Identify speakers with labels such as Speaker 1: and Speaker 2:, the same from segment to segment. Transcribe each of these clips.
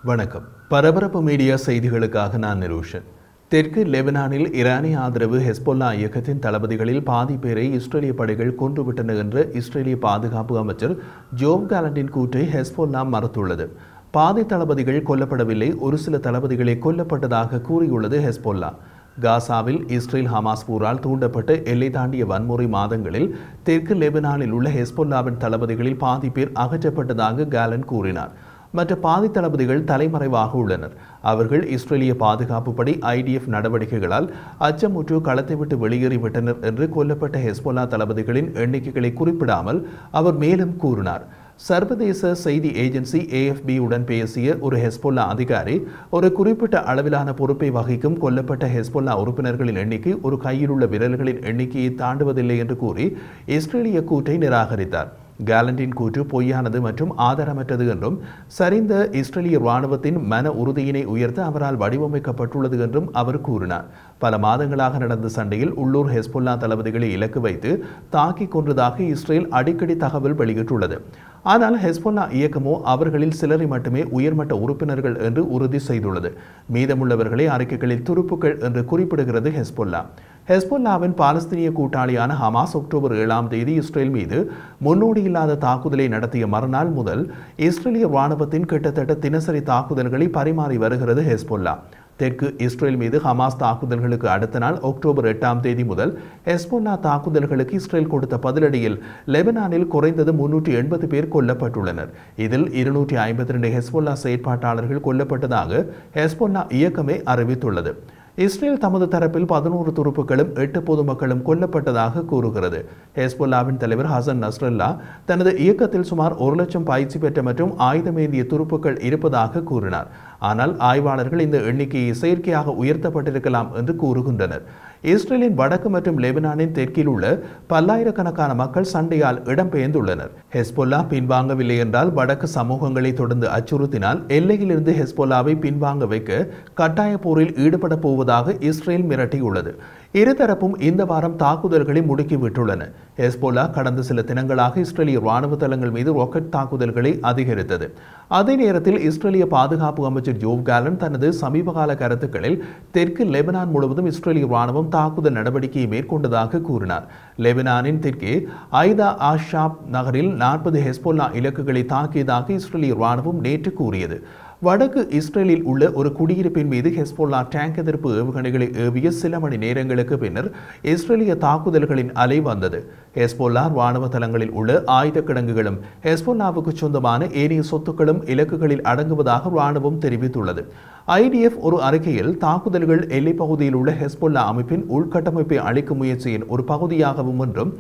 Speaker 1: வணக்கம். பரபரப்பு மீடியா செய்திகளுக்காக நான் நிரூஷன். தெற்கு லெபனானில் ஈரானிய ஆதரவு ஹெஸ்பொல்லா இயக்கத்தின் தளபதிகளில் பாதி பேரை இஸ்ரேலிய படைகள் கொன்றுவிட்டன என்ற இஸ்ரேலிய பாதுகாப்பு அமைச்சர் ஜோவ் காலண்டின் கூற்றை ஹெஸ்பொல்லா மறுத்துள்ளது. பாதி தளபதிகள் கொல்லப்படவில்லை, ஒரு சில தளபதிகளே கொல்லப்பட்டதாக கூறியுள்ளது ஹெஸ்பொல்லா. காசாவில் இஸ்ரேல் ஹமாஸ் போரால் தூண்டப்பட்ட எல்லை தாண்டிய வன்முறை மாதங்களில் தெற்கு லெபனானில் உள்ள ஹெஸ்பொல்லாவின் தளபதிகளில் பாதி பேர் அகற்றப்பட்டதாக காலண்ட் கூறினார். மற்ற பாதி தளபதிகள் தலைமறைவாக உள்ளனர். அவர்கள் இஸ்ரேலிய பாதுகாப்பு படை IDF நடவடிக்கைகளால் அச்சமுற்று களத்தை விட்டு வெளியேறிவிட்டனர் என்று கொல்லப்பட்ட ஹெஸ்பொல்லா தளபதிகளின் எண்ணிக்கைகளை குறிப்பிடாமல் அவர் மேலும் கூறினார். சர்வதேச செய்தி ஏஜென்சி AFP உடன் பேசிய ஒரு ஹெஸ்பொல்லா அதிகாரி, ஒரு குறிப்பிட்ட அளவிலான பொறுப்பை வகிக்கும் கொல்லப்பட்ட ஹெஸ்பொல்லா உறுப்பினர்களின் எண்ணிக்கை ஒரு கையில் உள்ள விரல்களின் எண்ணிக்கையை தாண்டுவதில்லை என்று கூறி இஸ்ரேலிய கூற்றை நிராகரித்தார். காலண்டின் கூற்று பொய்யானது மற்றும் ஆதாரமற்றது என்றும், சரிந்த இஸ்ரேலிய இராணுவத்தின் மன உறுதியினை உயர்த்த அவரால் வடிவமைக்கப்பட்டுள்ளது என்றும் அவர் கூறினார். பல மாதங்களாக நடந்த சண்டையில் உள்ளூர் ஹெஸ்பொல்லா தளபதிகளை இலக்கு வைத்து தாக்கிக் கொன்றதாக இஸ்ரேல் அடிக்கடி தகவல் வெளியிட்டுள்ளது. ஆனால் ஹெஸ்பொல்லா இயக்கமோ அவர்களில் சிலரை மட்டுமே உயர்மட்ட உறுப்பினர்கள் என்று உறுதி செய்துள்ளது. மீதமுள்ளவர்களை அறிக்கைகளில் துருப்புக்கள் என்று குறிப்பிடுகிறது ஹெஸ்பொல்லா. ஹெஸ்பொல்லாவின் பாலஸ்தீனிய கூட்டாளியான ஹமாஸ் அக்டோபர் 7ஆம் தேதி இஸ்ரேல் மீது முன்னோடியில்லாத தாக்குதலை நடத்திய மறுநாள் முதல் இஸ்ரேலிய இராணுவத்தின் கிட்டத்தட்ட தினசரி தாக்குதல்களை பரிமாறி வருகிறது ஹெஸ்பொல்லா. தெற்கு இஸ்ரேல் மீது ஹமாஸ் தாக்குதல்களுக்கு அடுத்த நாள் அக்டோபர் 8ஆம் தேதி முதல் ஹெஸ்பொல்லா தாக்குதல்களுக்கு இஸ்ரேல் கொடுத்த பதிலடியில் லெபனானில் குறைந்தது 380 பேர் கொல்லப்பட்டுள்ளனர். இதில் 252 ஹெஸ்பொல்லா செயற்பாட்டாளர்கள் கொல்லப்பட்டதாக ஹெஸ்பொல்லா இயக்கமே அறிவித்துள்ளது. இஸ்ரேல் தமது தரப்பில் 11 துருப்புக்களும் 8 பொதுமக்களும் கொல்லப்பட்டதாக கூறுகிறது. ஹெஸ்பொல்லாவின் தலைவர் ஹசன் நஸ்ரல்லா தனது இயக்கத்தில் சுமார் 1 லட்சம் பயிற்சி பெற்ற மற்றும் ஆயுதமேந்திய துருப்புக்கள் இருப்பதாக கூறினார். ஆனால் ஆய்வாளர்கள் இந்த எண்ணிக்கையை செயற்கையாக உயர்த்தப்பட்டிருக்கலாம் என்று கூறுகின்றனர். இஸ்ரேலின் வடக்கு மற்றும் லெபனானின் தெற்கில் உள்ள பல்லாயிரக்கணக்கான மக்கள் சண்டையால் இடம்பெயர்ந்துள்ளனர். ஹெஸ்பொல்லா பின்வாங்கவில்லை என்றால், வடக்கு சமூகங்களை தொடர்ந்து அச்சுறுத்தினால் எல்லையிலிருந்து ஹெஸ்பொல்லாவை பின்வாங்க வைக்க கட்டாய போரில் ஈடுபட போவதாக இஸ்ரேல் மிரட்டியுள்ளது. இருதரப்பும் இந்த வாரம் தாக்குதல்களை முடுக்கிவிட்டுள்ளன. ஹெஸ்பொல்லா கடந்த சில தினங்களாக இஸ்ரேலிய இராணுவ தளங்கள் மீது ராக்கெட் தாக்குதல்களை அதிகரித்தது. அதே நேரத்தில் இஸ்ரேலிய பாதுகாப்பு அமைச்சர் ஜோவ் காலண்ட் தனது சமீபகால கருத்துக்களில் தெற்கு லெபனான் முழுவதும் இஸ்ரேலிய இராணுவம் தாக்குதல் நடவடிக்கையை மேற்கொண்டதாக கூறினார். லெபனானின் தெற்கே ஐதா ஆஷாப் நகரில் 40 ஹெஸ்பொல்லா இலக்குகளை தாக்கியதாக இஸ்ரேலிய இராணுவம் நேற்று கூறியது. வடக்கு இஸ்ரேலில் உள்ள ஒரு குடியிருப்பின் மீது ஹெஸ்பொல்லா டேங்க் எதிர்ப்பு ஏவுகணைகளை ஏவிய சில மணி நேரங்களுக்கு பின்னர் இஸ்ரேலிய தாக்குதல்களின் அலை வந்தது. ஹெஸ்பொல்லா இராணுவ தளங்களில் உள்ள ஆயுத கிடங்குகளும் ஹெஸ்பொல்லாவுக்கு சொந்தமான ஏனைய சொத்துக்களும் இலக்குகளில் அடங்குவதாக இராணுவம் தெரிவித்துள்ளது. IDF ஒரு அறிக்கையில், தாக்குதல்கள் எல்லைப் பகுதியில் உள்ள ஹெஸ்பொல்லா அமைப்பின் உள்கட்டமைப்பை அளிக்கும் முயற்சியின் ஒரு பகுதியாகவும் என்றும்,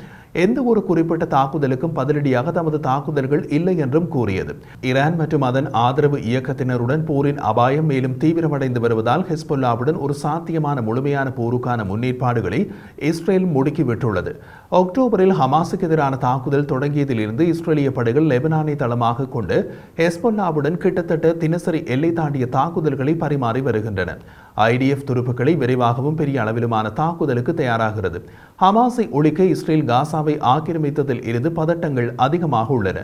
Speaker 1: எந்த ஒரு குறிப்பிட்ட தாக்குதலுக்கும் பதிலடியாக தமது தாக்குதல்கள் இல்லை என்றும் கூறியது. ஈரான் மற்றும் அதன் ஆதரவு இயக்கத்தினருடன் போரின் அபாயம் மேலும் தீவிரமடைந்து வருவதால் ஹெஸ்பொல்லாவுடன் ஒரு சாத்தியமான முழுமையான போருக்கான முன்னேற்பாடுகளை இஸ்ரேல் முடுக்கிவிட்டுள்ளது. அக்டோபரில் ஹமாஸுக்கு எதிரான தாக்குதல் தொடங்கியதிலிருந்து இஸ்ரேலிய படைகள் லெபனானை தளமாக கொண்டு ஹெஸ்பொல்லாவுடன் கிட்டத்தட்ட தினசரி எல்லை தாண்டிய தாக்குதல்களை பரிமாறி வருகின்றன. IDF துருப்புக்களை விரைவாகவும் பெரிய அளவிலுமான தாக்குதலுக்கு தயாராகிறது. ஹமாஸை ஒழிக்க இஸ்ரேல் காசாவை ஆக்கிரமித்ததில் இருந்து பதட்டங்கள் அதிகமாக உள்ளன.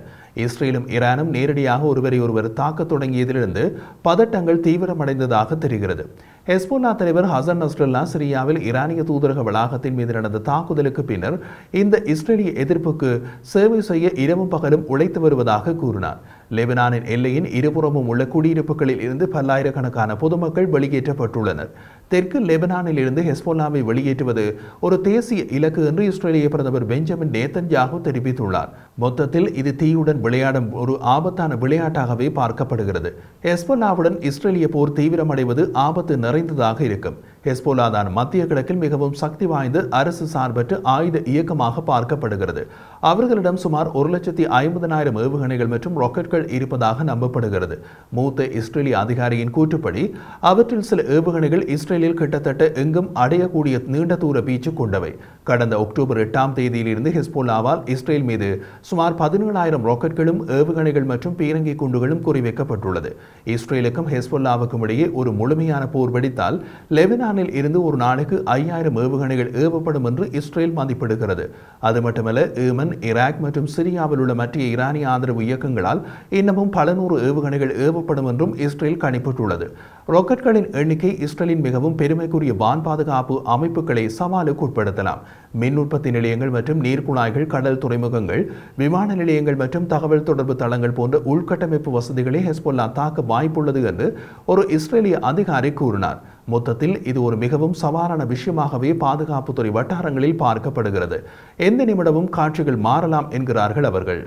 Speaker 1: இஸ்ரேலும் ஈரானும் நேரடியாக ஒருவரை ஒருவர் தாக்க தொடங்கியதிலிருந்து பதட்டங்கள் தீவிரமடைந்ததாக தெரிகிறது. ஹெஸ்பொல்லா தலைவர் ஹசன் நஸ்ரல்லா சிரியாவில் ஈரானிய தூதரக வளாகத்தின் மீது நடந்த தாக்குதலுக்கு பின்னர் இந்த இஸ்ரேலிய எதிர்ப்புக்கு சேவை செய்ய இரவும் பகலும் உழைத்து வருவதாக கூறினார். லெபனானின் எல்லையின் இருபுறமும் உள்ள குடியிருப்புகளில் இருந்து பல்லாயிரக்கணக்கான பொதுமக்கள் வெளியேற்றப்பட்டுள்ளனர். தெற்கு லெபனானில் இருந்து ஹெஸ்பொல்லாவை வெளியேற்றுவது ஒரு தேசிய இலக்கு என்று இஸ்ரேலிய பிரதமர் பெஞ்சமின் நேதன்யாகு தெரிவித்துள்ளார். மொத்தத்தில் இது தீயுடன் விளையாடும் ஒரு ஆபத்தான விளையாட்டாகவே பார்க்கப்படுகிறது. ஹெஸ்பொல்லாவுடன் இஸ்ரேலிய போர் தீவிரமடைவது ஆபத்து நிறைந்ததாக இருக்கும். ஹெஸ்பொல்லா தான் மத்திய கிழக்கில் மிகவும் சக்தி வாய்ந்த அரசு சார்பற்ற ஆயுத இயக்கமாக பார்க்கப்படுகிறது. அவர்களிடம் சுமார் 1,50,000 ஏவுகணைகள் மற்றும் ராக்கெட்கள் இருப்பதாக நம்பப்படுகிறது. மூத்த இஸ்ரேலிய அதிகாரியின் கூற்றுப்படி அவற்றில் சில ஏவுகணைகள் இஸ்ரேல் இஸ்ரேலில் கிட்டத்தட்ட எங்கும் அடையக்கூடிய நீண்ட தூர வீச்சு கொண்டவை. கடந்த அக்டோபர் 8ஆம் தேதியிலிருந்து ஹெஸ்போல்லாவால் இஸ்ரேல் மீது சுமார் 17,000 ராக்கெட்களும் ஏவுகணைகள் மற்றும் பீரங்கி குண்டுகளும் குறிவைக்கப்பட்டுள்ளது. இஸ்ரேலுக்கும் ஹெஸ்போல்லாவுக்கும் இடையே ஒரு முழுமையான போர் வெடித்தால் லெபனானில் இருந்து ஒரு நாளுக்கு 5000 ஏவுகணைகள் ஏவப்படும் என்று இஸ்ரேல் மதிப்பிடுகிறது. அது மட்டுமல்ல, ஏமன், ஈராக் மற்றும் சிரியாவில் உள்ள மற்ற ஈரானிய ஆதரவு இயக்கங்களால் இன்னமும் பல நூறு ஏவுகணைகள் ஏவப்படும் என்றும் இஸ்ரேல் கணிப்பிட்டுள்ளது. ராக்கெட்களின் எண்ணிக்கை இஸ்ரேலின் மிகவும் பெருமைக்குரிய வான் பாதுகாப்பு அமைப்புகளை சவாலுக்கு உட்படுத்தலாம். மின் உற்பத்தி நிலையங்கள் மற்றும் நீர்க்குழாய்கள், கடல் துறைமுகங்கள், விமான நிலையங்கள் மற்றும் தகவல் தொடர்பு தளங்கள் போன்ற உள்கட்டமைப்பு வசதிகளை ஹெஸ்போல்லா தாக்க வாய்ப்புள்ளது என்று ஒரு இஸ்ரேலிய அதிகாரி கூறினார். மொத்தத்தில் இது ஒரு மிகவும் சவாலான விஷயமாகவே பாதுகாப்புத்துறை வட்டாரங்களில் பார்க்கப்படுகிறது. எந்த நிமிடமும் காட்சிகள் மாறலாம் என்கிறார்கள் அவர்கள்.